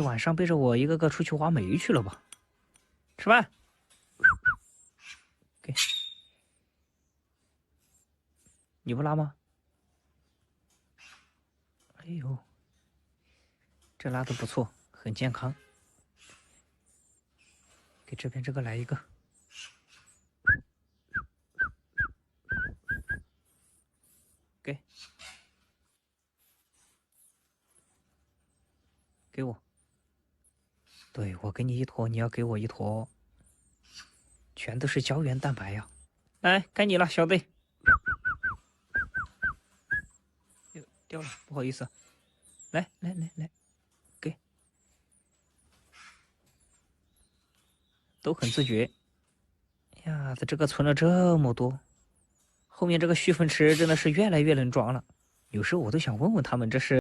晚上背着我一个个出去挖煤去了吧？吃饭。给，你不拉吗？哎呦，这拉的不错，很健康。给这边这个来一个。给，给我。对，我给你一坨，你要给我一坨。全都是胶原蛋白呀！来，该你了，小弟。掉了，不好意思。来，给。都很自觉。呀，它这个存了这么多，后面这个蓄粪池真的是越来越能装了。有时候我都想问问他们，这是。